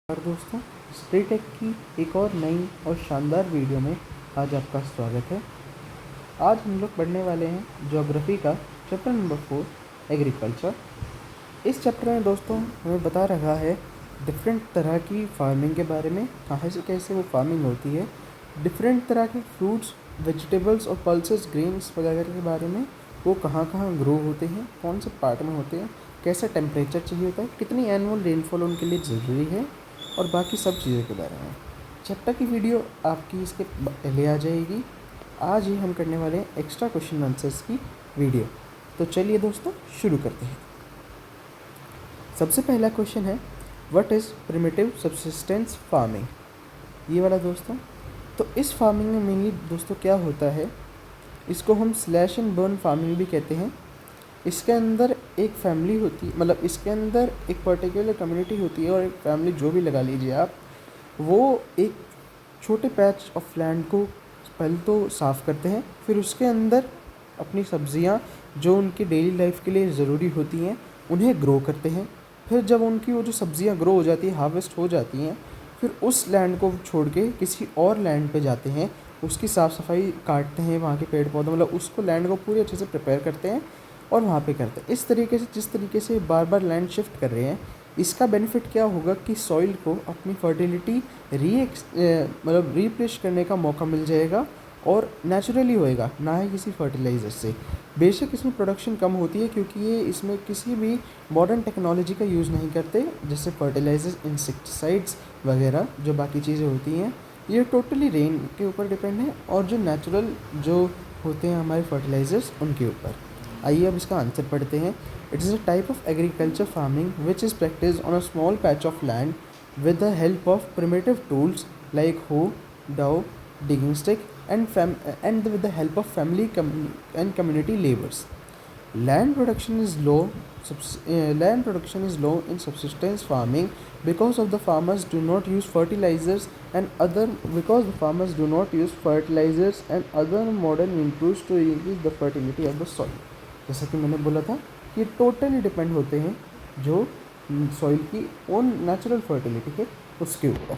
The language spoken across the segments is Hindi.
और दोस्तों, स्ट्रीटेक की एक और नई और शानदार वीडियो में आज आपका स्वागत है। आज हम लोग पढ़ने वाले हैं ज्योग्राफी का चैप्टर नंबर 4 एग्रीकल्चर। इस चैप्टर में दोस्तों हमें बता रहा है डिफरेंट तरह की फार्मिंग के बारे में, कहाँ से कैसे वो फार्मिंग होती है, डिफरेंट तरह के फ्रूट्स, वेजिटेबल्स और पल्सेस, ग्रेन्स वगैरह के बारे में, वो कहाँ कहाँ ग्रो होते हैं, कौन से पार्ट में होते हैं, कैसा टेम्परेचर चाहिए होता है, कितनी एनुअल रेनफॉल उनके लिए ज़रूरी है और बाकी सब चीज़ों के बारे में। चैप्टर की वीडियो आपकी इसके पहले आ जाएगी। आज ही हम करने वाले हैं एक्स्ट्रा क्वेश्चन आंसर्स की वीडियो। तो चलिए दोस्तों शुरू करते हैं। सबसे पहला क्वेश्चन है, what is primitive subsistence farming. ये वाला दोस्तों, तो इस फार्मिंग में मेनली दोस्तों क्या होता है, इसको हम स्लैश एंड बर्न फार्मिंग भी कहते हैं। इसके अंदर एक फैमिली होती है, मतलब इसके अंदर एक पर्टिकुलर कम्युनिटी होती है और एक फैमिली जो भी लगा लीजिए आप, वो एक छोटे पैच ऑफ लैंड को पहले तो साफ़ करते हैं, फिर उसके अंदर अपनी सब्जियां जो उनकी डेली लाइफ के लिए ज़रूरी होती हैं उन्हें ग्रो करते हैं। फिर जब उनकी वो जो सब्जियां ग्रो हो जाती है, हार्वेस्ट हो जाती हैं, फिर उस लैंड को छोड़ के किसी और लैंड पे जाते हैं, उसकी साफ़ सफाई काटते हैं, वहाँ के पेड़ पौधे, मतलब उसको लैंड को पूरे अच्छे से प्रिपेयर करते हैं और वहाँ पे करते हैं। इस तरीके से, जिस तरीके से बार बार लैंड शिफ्ट कर रहे हैं, इसका बेनिफिट क्या होगा कि सॉइल को अपनी फर्टिलिटी मतलब रिप्लेस करने का मौका मिल जाएगा और नेचुरली होएगा, ना ही किसी फर्टिलाइज़र से। बेशक इसमें प्रोडक्शन कम होती है क्योंकि ये इसमें किसी भी मॉडर्न टेक्नोलॉजी का यूज़ नहीं करते, जैसे फर्टिलाइजर्स, इंसेक्टिसाइड्स वगैरह जो बाकी चीज़ें होती हैं। ये टोटली रेन के ऊपर डिपेंड है और जो नेचुरल जो होते हैं हमारे फर्टिलाइजर्स उनके ऊपर। आइए अब इसका आंसर पढ़ते हैं। It is a type of agriculture farming which is practice on a small patch of land with the help of primitive tools like hoe, dove, digging stick, and with the help of family and community labors. Land production is low. Land production is low in subsistence farming because of the farmers do not use fertilizers and other modern inputs to increase the fertility of the soil. जैसा कि मैंने बोला था कि टोटली डिपेंड होते हैं जो सॉइल की ओन नेचुरल फर्टिलिटी है उसके ऊपर।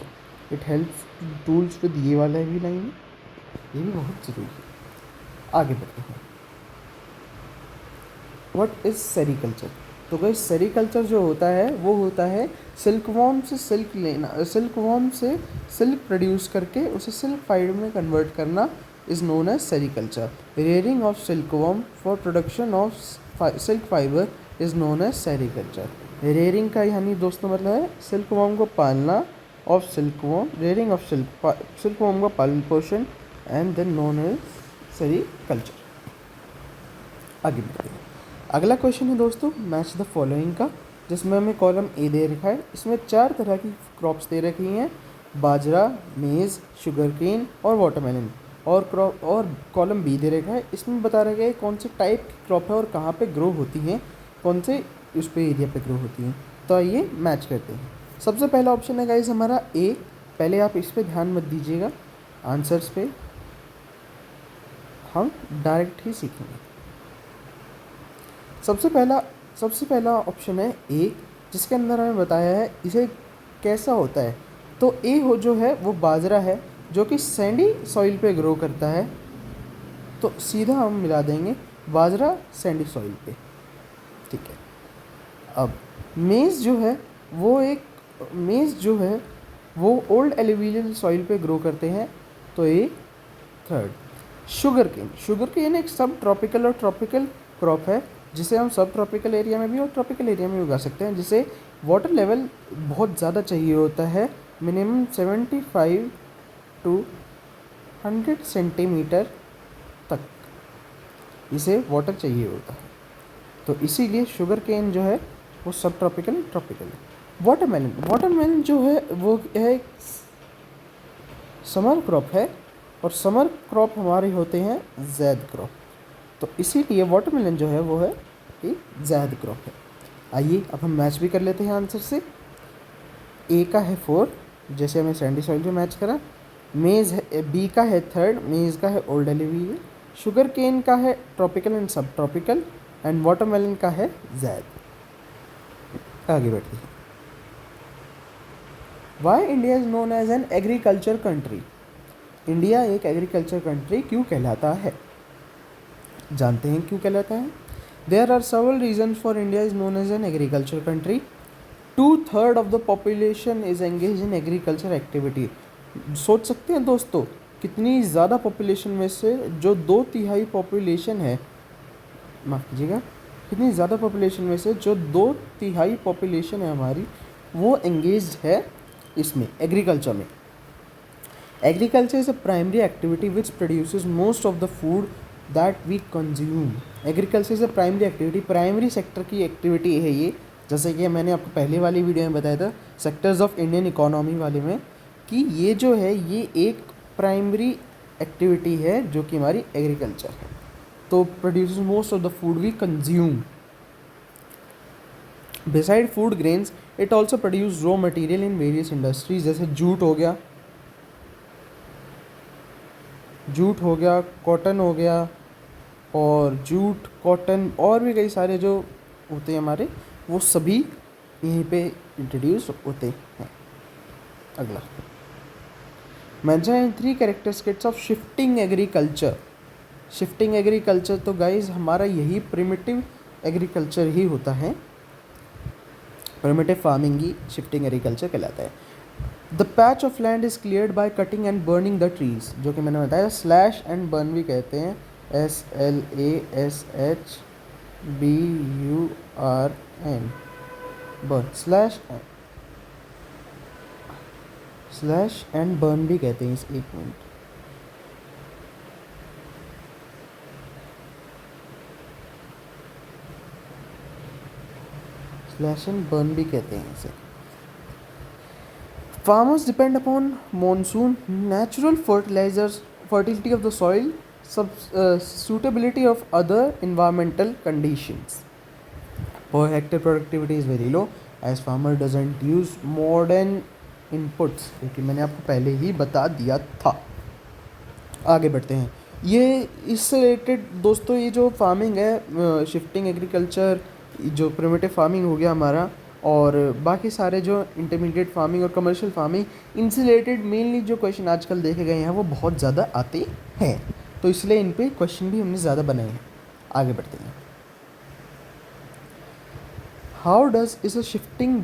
इट हेल्प्स टूल्स विद, ये वाला भी लाइन है, ये भी बहुत ज़रूरी है। आगे बढ़ते हैं। What is sericulture. तो भाई सेरीकल्चर जो होता है वो होता है सिल्कवॉर्म से सिल्क लेना, सिल्कवॉर्म से सिल्क प्रोड्यूस करके उसे सिल्क फाइबर में कन्वर्ट करना is known as sericulture. Rearing of silkworm for production of silk fibre is known as sericulture. Rearing का यानी दोस्तों मतलब है सिल्कवॉर्म को पालना, of silkworm, rearing of silkworm का पालन पोषण, and then known as sericulture. आगे बढ़ते हैं। अगला क्वेश्चन है दोस्तों मैच द फॉलोइंग का, जिसमें हमें कॉलम ए दे रखा है। इसमें 4 तरह की क्रॉप्स दे रखी हैं, बाजरा, मेज़, शुगर केन और वाटरमेलन। और कॉलम बी दे रखा है, इसमें बता रखा है कौन से टाइप की क्रॉप है और कहाँ पे ग्रो होती हैं, कौन से उस पे एरिया पे ग्रो होती हैं। तो आइए मैच करते हैं। सबसे पहला ऑप्शन है गाइस हमारा ए। पहले आप इस पे ध्यान मत दीजिएगा, आंसर्स पे हम डायरेक्ट ही सीखेंगे। सबसे पहला ऑप्शन है ए, जिसके अंदर हमें बताया है इसे कैसा होता है। तो ए हो जो है वो बाजरा है, जो कि सैंडी सॉइल पे ग्रो करता है। तो सीधा हम मिला देंगे बाजरा सैंडी सॉइल पे, ठीक है। अब मेज़ जो है वो ओल्ड एलुवियल सॉइल पे ग्रो करते हैं, तो ये थर्ड। शुगर केन एक सब ट्रॉपिकल और ट्रॉपिकल क्रॉप है, जिसे हम सब ट्रॉपिकल एरिया में भी और ट्रॉपिकल एरिया में उगा सकते हैं, जिसे वाटर लेवल बहुत ज़्यादा चाहिए होता है, मिनिमम 75 to 100 सेंटीमीटर तक इसे वाटर चाहिए होता है। तो इसीलिए शुगर केन जो है वो सब ट्रॉपिकल है। वाटरमेलन जो है वो है समर क्रॉप है, और समर क्रॉप हमारे होते हैं ज़ैद क्रॉप। तो इसीलिए वाटरमेलन जो है वो है एक ज़ैद क्रॉप है। आइए अब हम मैच भी कर लेते हैं आंसर से। ए का है 4, जैसे हमें सैंडी सॉइल पे मैच करा। मेज़ है, बी का है 3rd, मेज़ का है ओल्ड एलुवियल। शुगर केन का है tropical and sub tropical, and watermelon का है ज़ैद। आगे बढ़ते हैं। Why India is known as an agriculture country. India एक एग्रीकल्चर कंट्री क्यों कहलाता है? जानते हैं क्यों कहलाता है। There are several reasons for India is known as an agriculture country. 2/3 of the population is engaged in agriculture activity. सोच सकते हैं दोस्तों, कितनी ज़्यादा पॉपुलेशन में से जो 2/3 पॉपुलेशन है, माफ़ कीजिएगा, कितनी ज़्यादा पॉपुलेशन में से जो 2/3 पॉपुलेशन है हमारी, वो एंगेज्ड है इसमें, एग्रीकल्चर में। Agriculture is a primary activity which produces most of the food that we consume. Agriculture is a primary activity, primary sector की एक्टिविटी है ये। जैसे कि मैंने आपको पहले वाली वीडियो में बताया था सेक्टर्स ऑफ इंडियन इकोनॉमी वाले में, कि ये जो है ये एक प्राइमरी एक्टिविटी है जो कि हमारी एग्रीकल्चर है। तो produces most of the food we consume. Beside food grains it also produce raw material in various industries, जैसे जूट हो गया, कॉटन हो गया, और जूट, कॉटन और भी कई सारे जो होते हैं हमारे, वो सभी यहीं पे इंट्रोड्यूस होते हैं। अगला, mention in 3 characteristics of shifting agriculture. Shifting agriculture तो गाइज हमारा यही प्रिमिटिव एग्रीकल्चर ही होता है, प्रिमिटिव फार्मिंग ही शिफ्टिंग एग्रीकल्चर कहलाता है। The patch of land is cleared by cutting and burning the trees, जो कि मैंने बताया स्लैश एंड बर्न भी कहते हैं, SLASHBURN, burn, slash and burn भी कहते हैं। इस एक मिनट, स्लैश एंड बर्न भी कहते हैं इसे। Farmers depend upon monsoon, natural fertilizers, fertility of the soil, suitability of other environmental conditions. Per hectare productivity is very low as farmer doesn't use modern inputs, क्योंकि मैंने आपको पहले ही बता दिया था। आगे बढ़ते हैं। ये इससे रिलेटेड दोस्तों, ये जो फार्मिंग है, शिफ्टिंग एग्रीकल्चर, जो प्रिमिटिव फार्मिंग हो गया हमारा, और बाकी सारे जो इंटरमीडिएट फार्मिंग और कमर्शियल फार्मिंग, इनसे रिलेटेड मेनली जो क्वेश्चन आजकल देखे गए हैं वो बहुत ज़्यादा आते हैं, तो इसलिए इन पे क्वेश्चन भी हमने ज़्यादा बनाए हैं। आगे बढ़ते हैं। How does is a shifting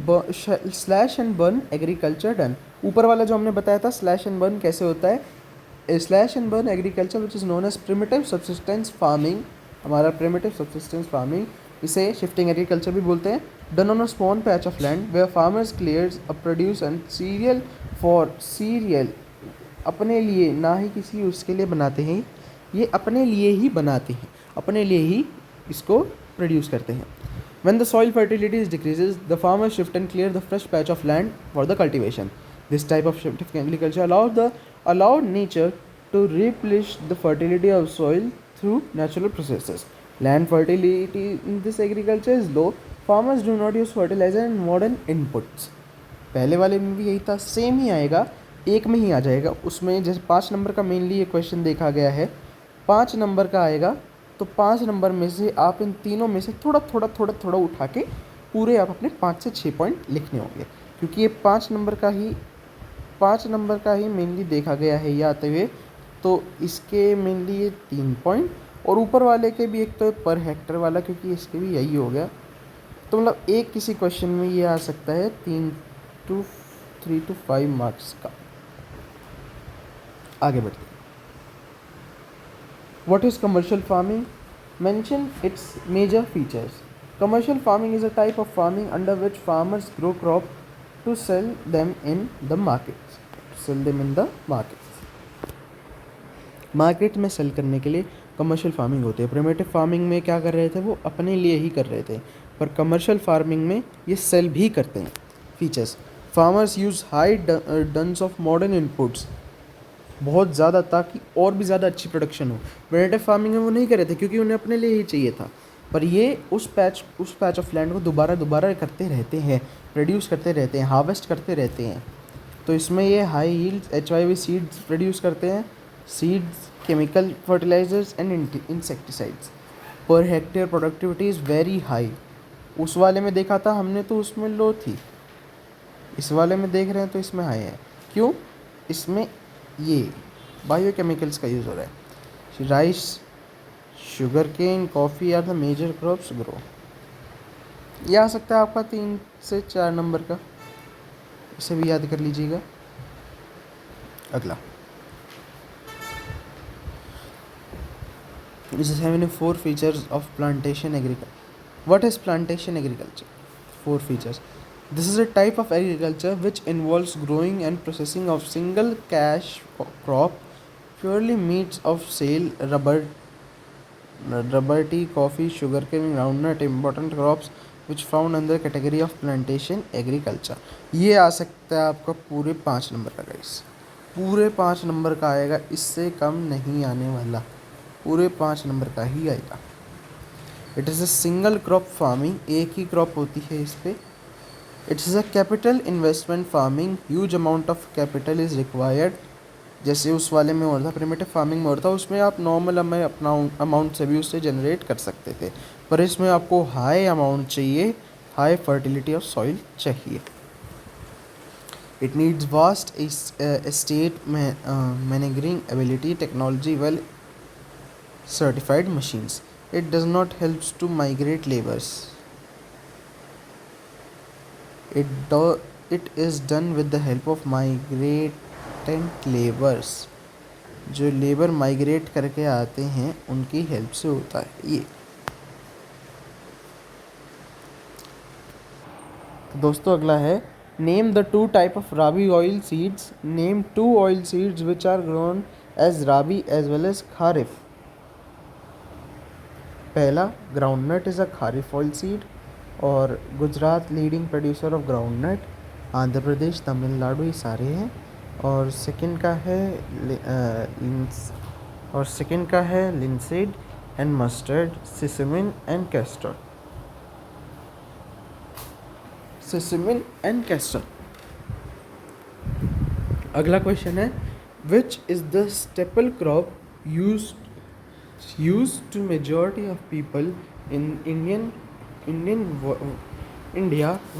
slash and burn agriculture done. ऊपर वाला जो हमने बताया था स्लैश एंड बर्न कैसे होता है, slash and burn agriculture which is known as primitive subsistence farming, हमारा प्रिमिटिव सब्सिस्टेंस फार्मिंग, इसे शिफ्टिंग एग्रीकल्चर भी बोलते हैं। Done on a small patch of land where farmers clears a produce and cereal for cereal, अपने लिए, ना ही किसी उसके लिए बनाते हैं, ये अपने लिए ही बनाते हैं, अपने लिए ही इसको प्रोड्यूस करते हैं। When the soil fertility decreases, the farmers shift and clear the fresh patch of land for the cultivation. This type of shifting agriculture allowed nature to replenish the fertility of soil through natural processes. Land fertility in this agriculture is low. Farmers do not use fertilizer and modern inputs. पहले वाले में भी यही था, सेम ही आएगा, एक में ही आ जाएगा। उसमें जैसे 5 नंबर का मेनली ये क्वेश्चन देखा गया है, 5 नंबर का आएगा, तो 5 नंबर में से आप इन तीनों में से थोड़ा थोड़ा उठा के पूरे आप अपने 5 से 6 पॉइंट लिखने होंगे, क्योंकि ये 5 नंबर का ही मेनली देखा गया है ये आते हुए। तो इसके मेनली ये 3 पॉइंट, और ऊपर वाले के भी एक तो पर हेक्टर वाला, क्योंकि इसके भी यही हो गया। तो मतलब एक किसी क्वेश्चन में ये आ सकता है 3 to 5 मार्क्स का। आगे बढ़ते हैं। What is commercial farming? Mention its major features. Commercial farming is a type of farming under which farmers grow crop to sell them in the markets. Market में सेल करने के लिए कमर्शियल फार्मिंग होती है। प्रिमिटिव फार्मिंग में क्या कर रहे थे, वो अपने लिए ही कर रहे थे, पर कमर्शियल फार्मिंग में ये सेल भी करते हैं। Features, farmers use high doses of modern inputs, बहुत ज़्यादा, ताकि और भी ज़्यादा अच्छी प्रोडक्शन हो। प्रिमिटिव फार्मिंग में वो नहीं कर रहे थे क्योंकि उन्हें अपने लिए ही चाहिए था, पर ये उस पैच ऑफ लैंड को दोबारा करते रहते हैं, प्रोड्यूस करते रहते हैं, हार्वेस्ट करते रहते हैं। तो इसमें ये high yield HYV seeds produce करते हैं, seeds, chemical fertilisers and insecticides. Per hectare productivity is very high. उस वाले में देखा था हमने तो उसमें लो थी, इस वाले में देख रहे हैं तो इसमें हाई है। क्यों? इसमें ये बायोकेमिकल्स का यूज़ हो रहा है। Rice, sugar cane, coffee are the major crops grow. ये आ सकता है आपका 3 से 4 नंबर का, इसे भी याद कर लीजिएगा। अगला This is having 4 features of plantation agriculture. What is plantation agriculture? 4 features. This is a type of agriculture which involves growing and processing of single cash crop, purely meats of sale, rubber tea, coffee, sugarcane, groundnut, important crops which found under category of plantation agriculture. ये आ सकता है आपका पूरे 5 नंबर का गाइस, पूरे 5 नंबर का आएगा, इससे कम नहीं आने वाला, पूरे 5 नंबर का ही आएगा। It is a single crop farming, एक ही क्रॉप होती है इस पर। It's a capital investment farming, huge amount of capital is required. जैसे उस वाले में और था, प्रिमिटिव फार्मिंग में और था, उसमें आप नॉर्मल अपना अमाउंट से भी उससे जनरेट कर सकते थे, पर इसमें आपको हाई अमाउंट चाहिए, हाई फर्टिलिटी ऑफ सॉइल चाहिए। It needs vast state managerial ability, technology, well certified machines. It does not help to migrate labors. It is done with the help of migrant laborers. जो लेबर माइग्रेट करके आते हैं उनकी हेल्प से होता है ये। तो दोस्तों अगला है, name the 2 type of rabi oil seeds. Name 2 oil seeds which are grown as rabi as well as kharif. पहला, groundnut is a kharif oil seed, और Gujarat leading producer of groundnut, Andhra Pradesh, Tamil Nadu, ये सारे हैं। और सेकंड का है linseed and mustard, sesamum and castor. अगला क्वेश्चन है, which is the staple crop used to majority of people in India.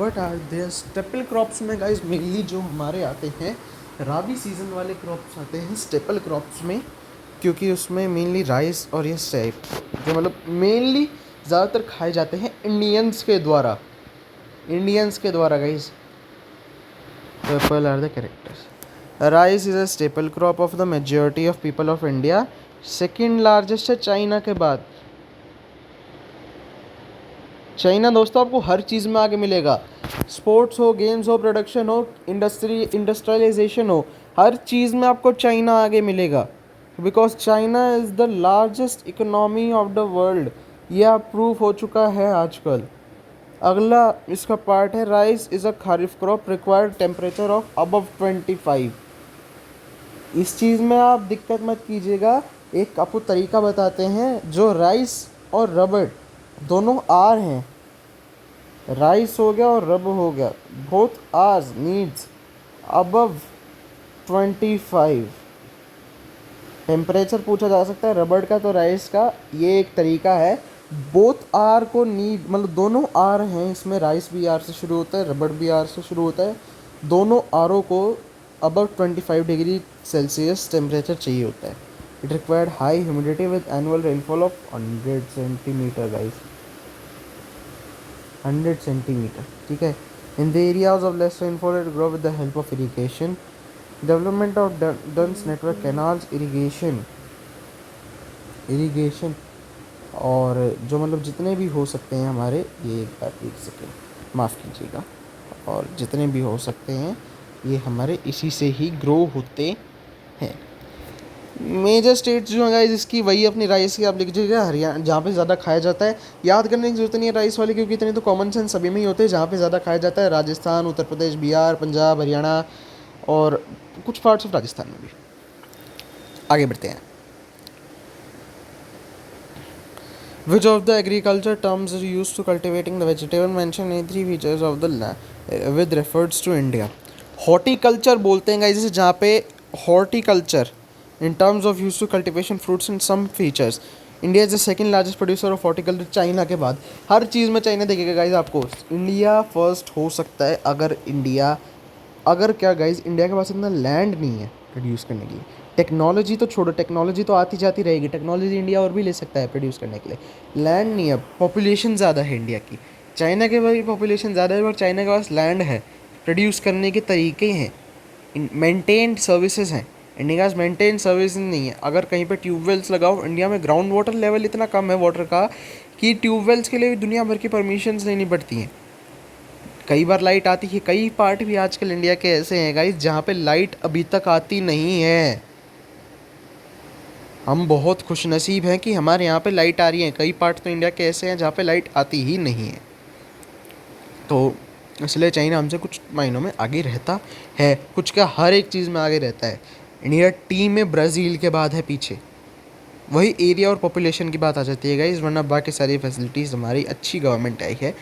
What are their staple crops में guys? मेनली जो हमारे आते हैं राबी सीजन वाले क्रॉप्स आते हैं स्टेपल क्रॉप्स में, क्योंकि उसमें मेनली राइस और ये स्टेप जो मतलब मेनली ज़्यादातर खाए जाते हैं इंडियंस के द्वारा guys. Purple are the characters. Rice is a staple crop of the majority of people of India. Second largest है चाइना के बाद। चाइना दोस्तों आपको हर चीज़ में आगे मिलेगा, स्पोर्ट्स हो, गेम्स हो, प्रोडक्शन हो, इंडस्ट्रियलाइजेशन हो, हर चीज़ में आपको चाइना आगे मिलेगा, because China is the largest economy of the world. यह प्रूफ हो चुका है आजकल। अगला इसका पार्ट है, rice is a kharif crop, required temperature of above 25। इस चीज़ में आप दिक्कत मत कीजिएगा, एक आपको तरीका बताते हैं। जो राइस और रबर दोनों आर हैं, राइस हो गया और रब हो गया, बोथ आर्स नीड्स अबव 25 टेम्परेचर पूछा जा सकता है। रबड़ का तो राइस का ये एक तरीका है, बोथ आर को नीड मतलब दोनों आर हैं इसमें, राइस भी आर से शुरू होता है, रबड़ भी आर से शुरू होता है, दोनों आरों को अबव 25 डिग्री सेल्सियस टेम्परेचर चाहिए होता है। It required high humidity with annual rainfall of 100 centimetre guys, 100 centimetre, ठीक है। In the areas of less rainfall it grow with the help of irrigation, development of dams network, canals, irrigation और जो मतलब जितने भी हो सकते हैं हमारे, ये एक बार 1 सेकेंड माफ़ कीजिएगा, और जितने भी हो सकते हैं ये हमारे इसी से ही ग्रो होते हैं। मेजर स्टेट्स जो हैं गाइस इसकी, वही अपनी राइस की आप लिख लीजिएगा, हरियाणा जहाँ पे ज़्यादा खाया जाता है, याद करने की जरूरत नहीं है राइस वाले, क्योंकि इतने तो कॉमन सेंस सभी में ही होते हैं। जहाँ पे ज़्यादा खाया जाता है राजस्थान, उत्तर प्रदेश, बिहार, पंजाब, हरियाणा और कुछ पार्ट्स ऑफ राजस्थान में भी। आगे बढ़ते हैं। Which of the agriculture terms are used to cultivating the vegetable mentioned in 3 features of the land with refers to India? Horticulture बोलते हैं गाइस, जहाँ पे horticulture in terms of use to cultivation fruits and some features. India is the second largest producer of horticulture, China के बाद। हर चीज़ में चाइना देखेगा गाइस आपको, इंडिया फर्स्ट हो सकता है अगर इंडिया अगर क्या गाइज इंडिया के पास इतना लैंड नहीं है प्रोड्यूस करने के लिए, टेक्नोलॉजी तो छोड़ो, टेक्नोलॉजी तो आती जाती रहेगी, टेक्नोलॉजी इंडिया और भी ले सकता है प्रोड्यूस करने के लिए, लैंड नहीं है, पॉपुलेशन ज़्यादा है इंडिया की, चाइना के भाई पॉपुलेशन ज़्यादा है और चाइना के पास लैंड है, प्रोड्यूस करने के तरीके हैं, मेंटेन्ड सर्विसेज हैं, इंडिया के पास मेंटेन सर्विस नहीं है। अगर कहीं पे ट्यूबवेल्स लगाओ, इंडिया में ग्राउंड वाटर लेवल इतना कम है वाटर का कि ट्यूबवेल्स के लिए भी दुनिया भर की परमिशंस लेनी पड़ती हैं। कई बार लाइट आती है, कई पार्ट भी आजकल इंडिया के ऐसे हैं गाइस जहाँ पे लाइट अभी तक आती नहीं है। हम बहुत खुशनसीब हैं कि हमारे यहाँ पे लाइट आ रही है, कई पार्ट तो इंडिया के ऐसे हैं जहाँ पे लाइट आती ही नहीं है। तो इसलिए चाइना हमसे कुछ मायनों में आगे रहता है, कुछ क्या हर एक चीज़ में आगे रहता है। इंडिया टीम में ब्राज़ील के बाद है पीछे, वही एरिया और पॉपुलेशन की बात आ जाती है गाइस, वरना बाकी सारी फैसिलिटीज़ हमारी अच्छी गवर्नमेंट आई है,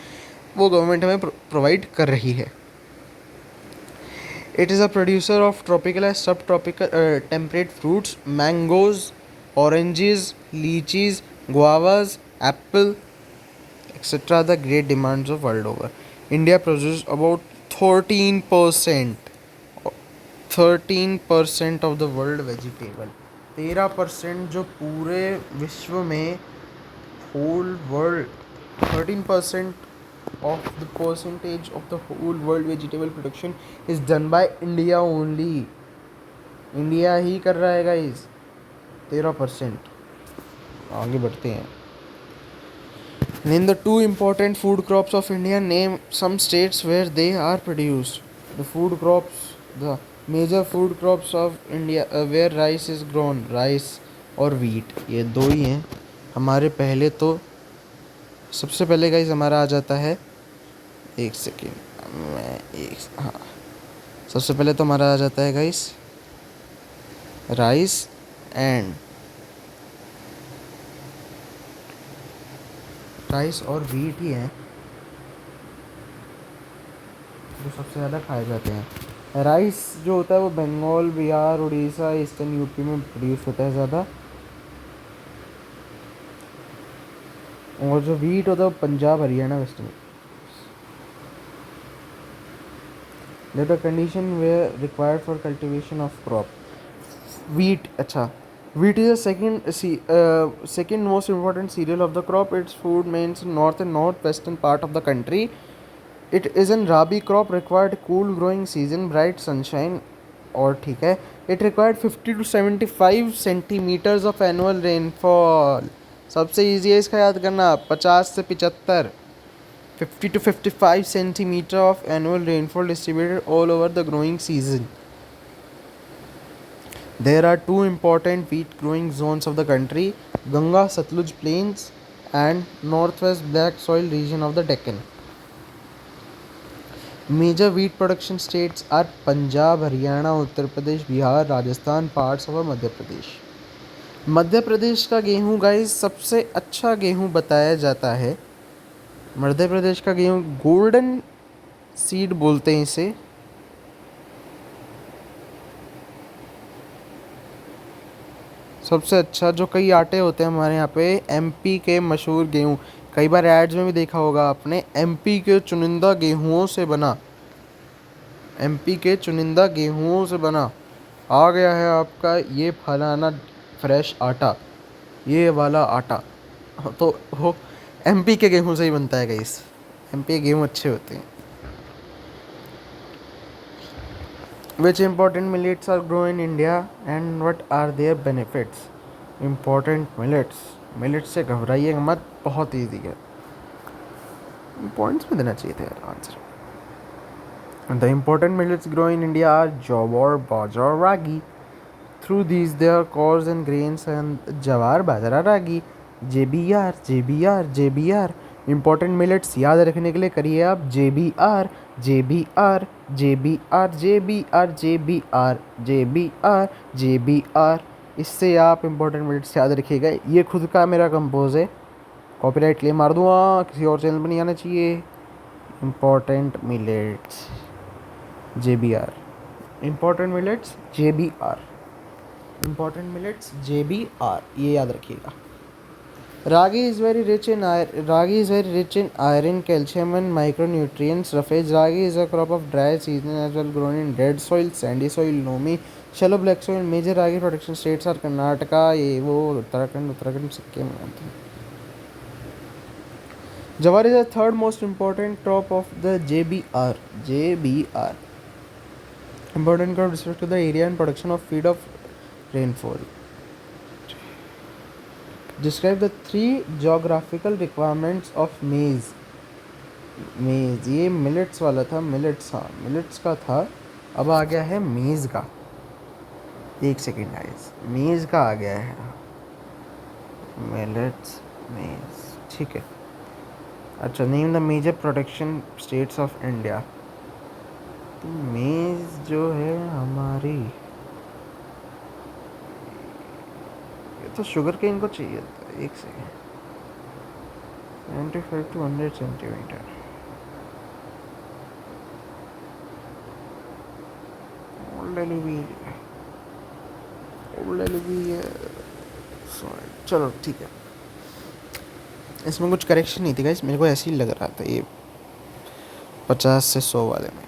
वो गवर्नमेंट हमें प्रोवाइड कर रही है। It is a producer of tropical and sub tropical temperate fruits, mangoes, oranges, lychees, guavas, apple, etc. The great demands of world over. India produces about 13% 13% of the world vegetable. 13% जो पूरे विश्व में whole world 13% of the percentage of the whole world vegetable production is done by India only. India ही कर रहा है गाइस 13%। आगे बढ़ते हैं। Name the two important food crops of India. Name some states where they are produced. The food crops, the major food crops of India where rice is grown, rice और wheat, ये दो ही हैं हमारे। पहले तो सबसे पहले गाइस हमारा आ जाता है, एक सेकेंड मैं एक हाँ सबसे पहले तो हमारा आ जाता है गाइस राइस और वीट ही हैं जो सबसे ज़्यादा खाए जाते हैं। राइस जो होता है वो बंगाल, बिहार, उड़ीसा, ईस्टर्न यूपी में प्रोड्यूस होता है ज़्यादा, और जो वीट होता है वो Punjab, Haryana, western. The condition where required for cultivation of crop wheat. अच्छा, wheat is the second most important cereal of the crop. Its food means north and northwestern part of the country. It is an rabi crop, required cool growing season, bright sunshine, और ठीक है, it required 50 to 75 centimeters of annual rainfall. सबसे ईजी है इसका याद करना, 50 से 75, 50 to 55 centimeter of annual rainfall distributed all over the growing season. There are two important wheat growing zones of the country: Ganga Satluj Plains and northwest black soil region of the Deccan. Major wheat production states are Punjab, Haryana, Uttar Pradesh, Bihar, Rajasthan, parts of Madhya Pradesh. Madhya Pradesh का गेहूँ गाइस सबसे अच्छा गेहूँ बताया जाता है। मध्य प्रदेश का गेहूँ गोल्डन सीड बोलते हैं इसे। सबसे अच्छा जो कई आटे होते हैं हमारे यहाँ पे, एमपी के मशहूर गेहूँ, कई बार एड्स में भी देखा होगा आपने, एमपी के चुनिंदा गेहूँओं से बना, एमपी के चुनिंदा गेहूँओं से बना आ गया है आपका ये फलाना फ्रेश आटा, ये वाला आटा, तो वो एमपी के गेहूँ से ही बनता है गाइस। एमपी के गेहूँ अच्छे होते हैं। Which important millets are grown in India and what are their benefits? Important millets. Millets से घबराइएगा मत, बहुत ईजी है, पॉइंट्स में देना चाहिए था यार answer. The important millets grown in India are jowar, bajra, ragi. Through these there are coarse and grains and jawar, bajra, ragi. JBR, JBR, JBR. Important millets याद रखने के लिए करिए आप JBR, JBR, JBR, JBR, JBR, JBR, JBR। इससे आप इम्पॉर्टेंट मिलेट्स याद रखिएगा। ये खुद का मेरा कंपोज है, कॉपीराइट क्लेम मार दूँगा, किसी और चैनल पर नहीं आना चाहिए। Important millets JBR, important millets JBR, important millets JBR, ये याद रखिएगा। Ragi is very rich in iron, calcium, and micronutrients. Roughage ragi is a crop of dry season as well, grown in dead soil, sandy soil, loamy, shallow black soil. Major ragi production states are Karnataka, ये वो Uttarakhand Sikkim. Jawar is the third most important crop of the JBR. Important crop with respect to the area and production of feed of rainfall. Describe the three geographical requirements of maize. ये मिलेट्स वाला था. मिलेट्स का था. अब आ गया है मेज़ का. एक सेकेंड गाइस, मेज़ का आ गया है. मिलेट्स, मेज़, ठीक है. अच्छा, name the major production states of India. तो मेज़ जो है हमारी, तो शुगर केन को चाहिए था. एक सेकेंड. 95 to 100 centimetre. चलो ठीक है, इसमें कुछ करेक्शन नहीं थी गाइस, मेरे को ऐसे ही लग रहा था ये 50 से 100 वाले में.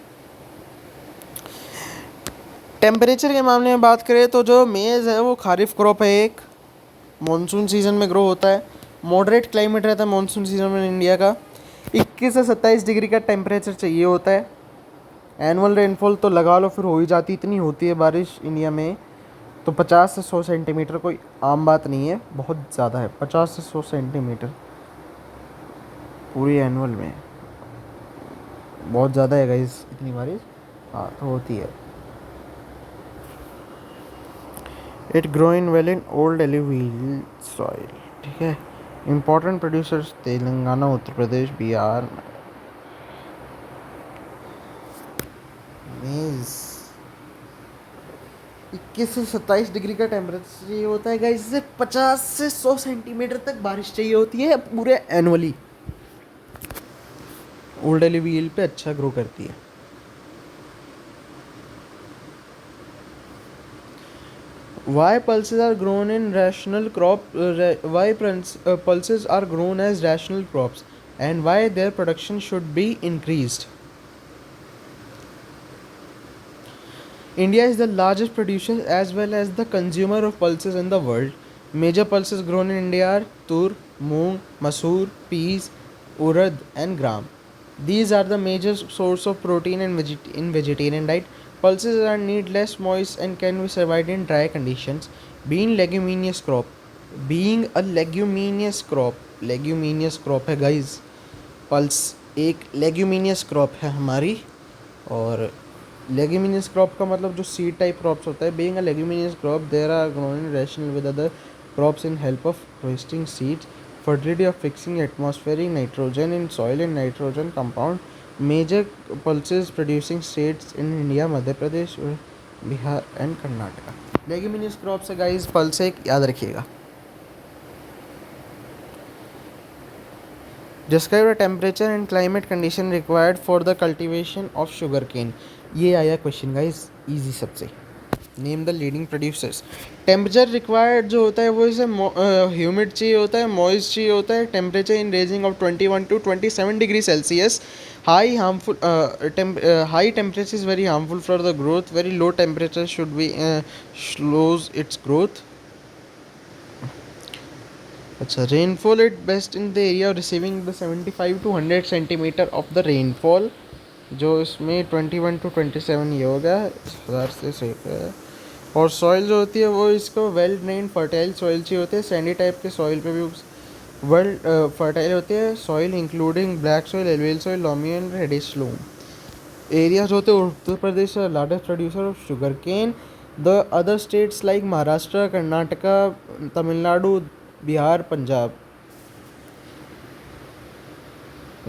टेम्परेचर के मामले में बात करें तो जो मेज़ है वो खारिफ क्रॉप है. एक मॉनसून सीज़न में ग्रो होता है. मॉडरेट क्लाइमेट रहता है मॉनसून सीज़न में इंडिया का. 21 से 27 डिग्री का टेम्परेचर चाहिए होता है. एनुअल रेनफॉल तो लगा लो फिर हो ही जाती, इतनी होती है बारिश इंडिया में. तो 50 से 100 सेंटीमीटर कोई आम बात नहीं है, बहुत ज़्यादा है. 50 से 100 सेंटीमीटर पूरी एनुअल में बहुत ज़्यादा है गाइस, इतनी बारिश. हाँ, तो होती है. It grow in well in old alluvial soil. ठीक है. Important producers Telangana, Uttar Pradesh, Bihar. मेज़ 21 से 27 डिग्री का टेम्परेचर चाहिए होता है गाइस. से 50 से 100 सेंटीमीटर तक बारिश चाहिए होती है पूरे एनुअली. ओल्ड एलुवियल पे अच्छा ग्रो करती है. Why pulses are grown in rational crop? Why pulses are grown as rational crops, and why their production should be increased? India is the largest producer as well as the consumer of pulses in the world. Major pulses grown in India are tur, moong, masoor, peas, urad, and gram. These are the major source of protein in vegetarian diet. Pulses are need less moist and can be survived in dry conditions. Being a leguminous crop है guys. पल्स एक लेग्यूमिनियस क्रॉप है हमारी. और लेग्यूमिनियस क्रॉप का मतलब जो सीड टाइप क्रॉप्स होता है. Being a leguminous crop there are grown in rational with other crops in help of roasting seeds, fertility of fixing atmospheric nitrogen in soil and nitrogen compound. Major pulses producing states in India, Madhya Pradesh, Bihar and Karnataka. Leguminous crops है guys, pulse एक याद रखिएगा. Describe the temperature and climate condition required for the cultivation of sugarcane. ये आया क्वेश्चन गाइस, इजी सबसे. Name the leading producers. Temperature required जो होता है वो इसे ह्यूमिड चाहिए होता है, मॉइस्ट चाहिए होता है. Temperature in ranging of 21 to 27 degree Celsius. High temperature is very harmful for the growth. Very low temperature should be slows its growth. अच्छा, rainfall at best in the area receiving the 75 to 100 centimetre of the rainfall. जो इसमें 21 to 27 ये हो गया 1000 से सेफ है. और सॉइल जो होती है वो इसको वेल ड्रेन फर्टाइल सॉइल चाहिए होते हैं. सैंडी टाइप के सॉइल पे भी वेल फर्टाइल होते हैं soil including black soil, alluvial soil, loamy and reddish loam. Areas होते हैं Uttar Pradesh largest producer of sugar cane. The other states like Maharashtra, Karnataka, Tamil Nadu, Bihar, Punjab.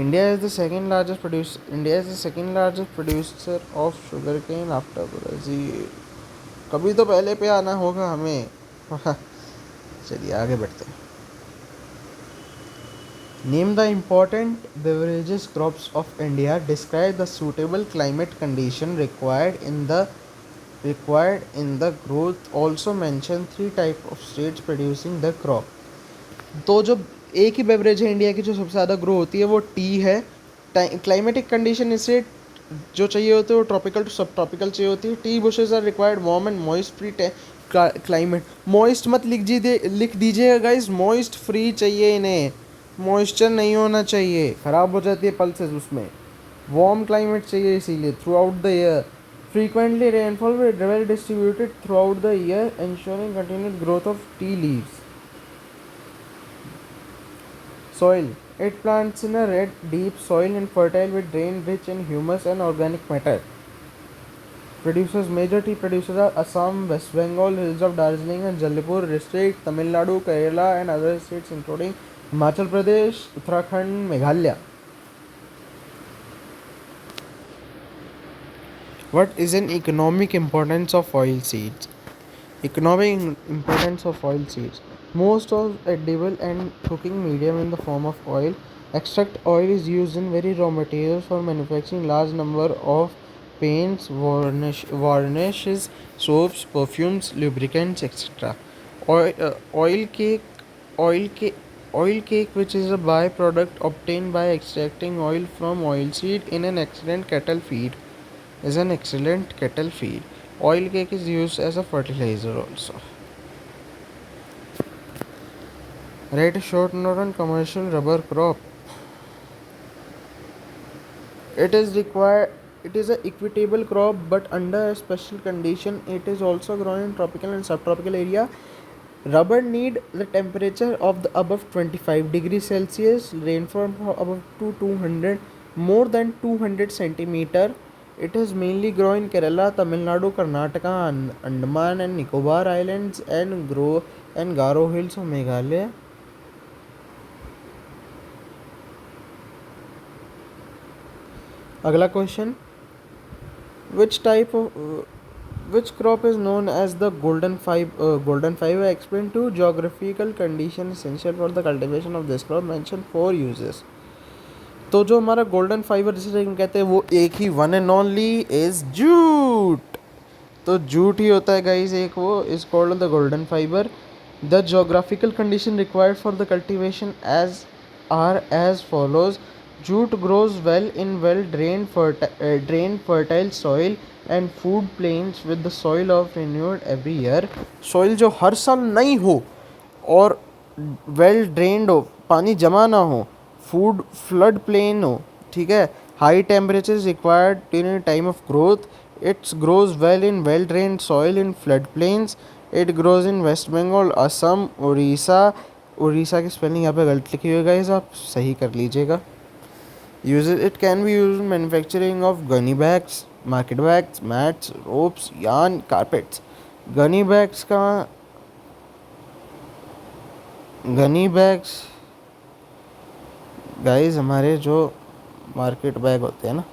India is the second largest producer of sugarcane after Brazil. कभी तो पहले पे आना होगा हमें. चलिए आगे बढ़ते हैं. Name the important beverages crops of India. Describe the suitable climate condition required in the growth. Also mention 3 types of states producing the crop. तो जो एक ही बेवरेज है इंडिया की जो सबसे ज़्यादा ग्रो होती है, वो टी है। क्लाइमेटिक कंडीशन इसे जो चाहिए होते हैं वो ट्रॉपिकल टू सब ट्रॉपिकल चाहिए होती है। Tea bushes are required warm and moist free climate. Moist मत लिख दीजिएगा गाइस, मॉइस्ट फ्री चाहिए इन्हें, मॉइस्चर नहीं होना चाहिए, ख़राब हो जाती है पल्सेस उसमें। वार्म क्लाइमेट चाहिए इसीलिए through out the year. Frequently rainfall well distributed through out the year ensuring continued growth of tea leaves. Soil. It plants in a red, deep soil and fertile with drain rich in humus and organic matter. Producers. Major tea producers are Assam, West Bengal, hills of Darjeeling and Jalipur district, Tamil Nadu, Kerala and other states including Himachal Pradesh, Uttarakhand, Meghalaya. What is an economic importance of oil seeds? Economic importance of oil seeds. Most of edible and cooking medium in the form of oil. Extract oil is used in very raw materials for manufacturing large number of paints, varnishes, soaps, perfumes, lubricants, etc. Oil, oil cake, oil cake, which is a byproduct obtained by extracting oil from oil seed in an excellent cattle feed, is an excellent cattle feed. Oil cake is used as a fertilizer also. Write a short note on commercial rubber crop. It is required. It is an equitable crop, but under a special condition. It is also grown in tropical and subtropical area. Rubber need the temperature of the above 25 degrees Celsius, rainfall above to 200, more than 200 centimeter. It is mainly grown in Kerala, Tamil Nadu, Karnataka, Andaman and Nicobar Islands and Garo Hills of Meghalaya. अगला question, which crop is known as the golden fiber? Explain two geographical conditions essential for the cultivation of this crop. Mention 4 uses. तो जो हमारा गोल्डन फाइबर जिसे हम कहते हैं वो एक ही, one and only is jute. तो जूट ही होता है गाइस एक, वो is called the golden fibre. The geographical condition required for the cultivation as follows. Jute grows well in well drain fertile soil and flood plains with the soil of renewed every year. Soil जो हर साल नई हो और वेल ड्रेन्ड हो, पानी जमा ना हो, फूड फ्लड प्लेन हो, ठीक है. High temperature required during time of growth. It's grows well in well drained soil in flood plains. It grows in West Bengal, Assam, Orissa की स्पेलिंग यहाँ पे गलत लिखी हुई है, आप सही कर लीजिएगा. Uses. It can be used in manufacturing of gunny bags, market bags, mats, ropes, yarn, carpets. Ghani bags का गनी बैग्स गाइस हमारे जो मार्केट बैग होते हैं ना,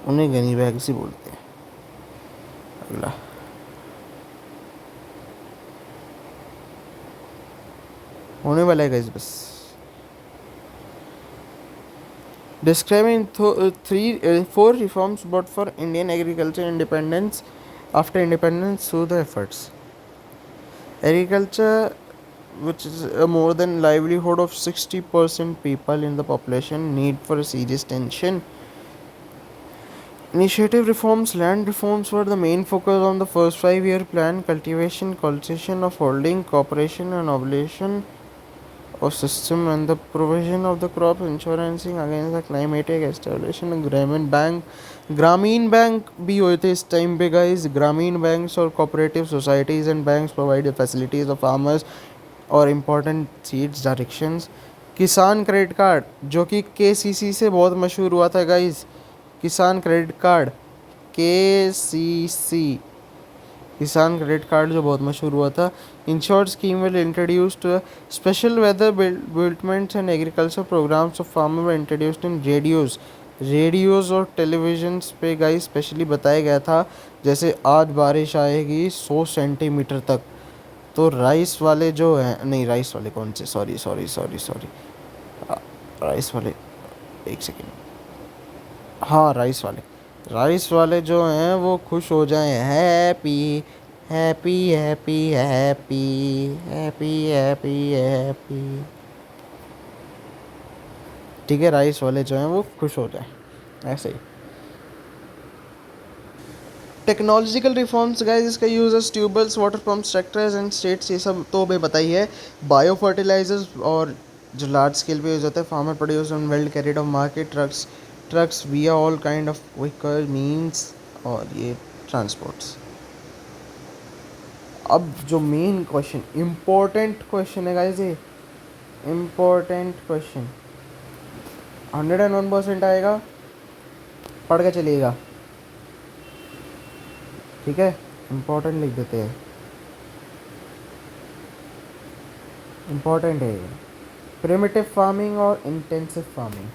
उन्हें गनी बैग्स ही बोलते हैं. अगला, होने वाला है गाइस बस. Describing 4 reforms brought for Indian agriculture independence after independence through the efforts. Agriculture, which is a more than livelihood of 60% people in the population, need for a serious attention. Initiative reforms. Land reforms were the main focus on the first 5-year plan. Cultivation, concession of holding, cooperation and ovulation of system and the provision of the crop insurance against the climatic establishment. ग्रामीण बैंक भी हुए थे इस टाइम पे गाइस. ग्रामीण बैंक्स और cooperative societies and banks provide facilities of farmers और इम्पोर्टेंट सीड्स डायरेक्शंस. किसान क्रेडिट कार्ड जो कि KCC से बहुत मशहूर हुआ था गाइस. किसान क्रेडिट कार्ड KCC, किसान क्रेडिट कार्ड जो बहुत मशहूर हुआ था. Insured scheme will introduced. Special weather bulletins and agriculture programmes of farmer were introduced in radios और टेलीविजन्स पे गाइस स्पेशली बताया गया था. जैसे आज बारिश आएगी 100 सेंटीमीटर तक, तो राइस वाले जो हैं, नहीं राइस वाले कौन से, सॉरी राइस वाले, एक सेकेंड, हाँ राइस वाले जो हैं वो खुश हो जाएं. Happy happy happy happy happy happy happy. ठीक है, राइस वाले जो हैं वो खुश हो जाए, ऐसे ही। टेक्नोलॉजिकल रिफॉर्म्स गाइस, इसका uses tube wells, water pumps, tractors and states, ये सब तो हमें पता ही है। बायो फर्टिलाइजर्स और जो लार्ज स्केल पे यूज होता है, farmer produce on well carried of market, trucks via all kind of vehicle means, और ये ट्रांसपोर्ट्स। अब जो मेन क्वेश्चन, इम्पोर्टेंट क्वेश्चन है गाइस, ये इम्पोर्टेंट क्वेश्चन 101% आएगा, पढ़ के चलिएगा, ठीक है। इम्पोर्टेंट लिख देते हैं, इम्पोर्टेंट है ये। प्रिमिटिव फार्मिंग और intensive farming.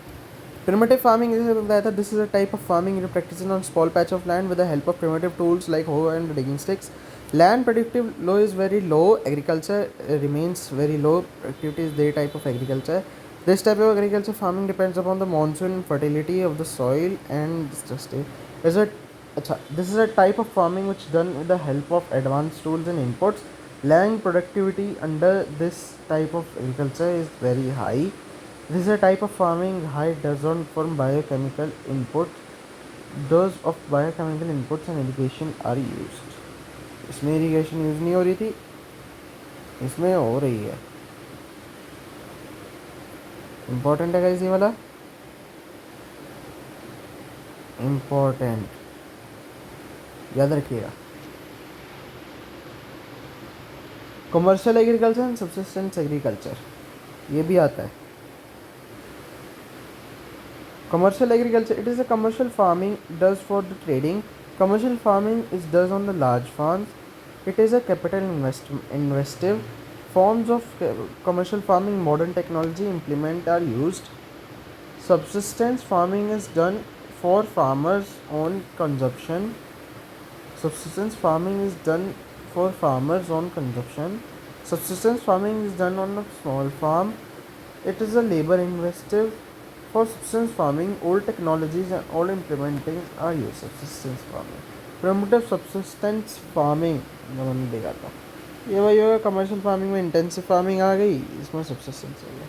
Primitive farming is that this is a type of farming practiced on small patch of land with the help of primitive tools like hoe and digging sticks. Land productive low is very low. Agriculture remains very low. Productivity is the type of agriculture. This type of agriculture farming depends upon the monsoon and fertility of the soil and this is a type of farming which done with the help of advanced tools and inputs. Land productivity under this type of agriculture is very high. This is a type of farming high doesn't from biochemical input. Dose of biochemical inputs and irrigation are used. इसमें irrigation यूज़ नहीं हो रही थी, इसमें हो रही है। इम्पोर्टेंट है गाइस ये वाला, इम्पोर्टेंट, याद रखिएगा। Commercial agriculture and subsistence agriculture, ये भी आता है। Commercial agriculture, it is a commercial farming does for the trading. Commercial farming is does on the large farms. It is a capital investive. Forms of commercial farming, modern technology implement are used. Subsistence farming is done for farmers on consumption. Subsistence farming is done for farmers on consumption. Subsistence farming is done on a small farm. It is a labor investive. For subsistence farming, old technologies and old implementing are used. Subsistence farming, primitive subsistence farming, मैंने देखा था ये वही होगा। कमर्शियल फार्मिंग में इंटेंसिव फार्मिंग आ गई, इसमें सबसिस्टेंस हो गया।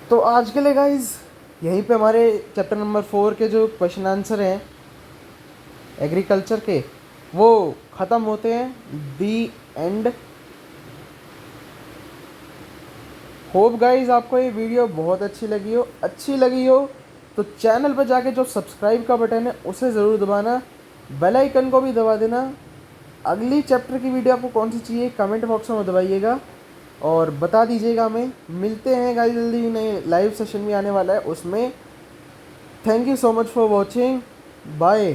तो आज के लिए गाइस यहीं पे हमारे चैप्टर नंबर 4 के जो क्वेश्चन आंसर हैं एग्रीकल्चर के वो ख़त्म होते हैं। दी एंड। होप गाइज आपको ये वीडियो बहुत अच्छी लगी हो तो चैनल पर जाके जो सब्सक्राइब का बटन है उसे ज़रूर दबाना, बेल आइकन को भी दबा देना। अगली चैप्टर की वीडियो आपको कौन सी चाहिए कमेंट बॉक्स में दबाइएगा और बता दीजिएगा हमें। मिलते हैं गाइज जल्दी, नए लाइव सेशन भी आने वाला है उसमें। Thank you so much for watching, bye.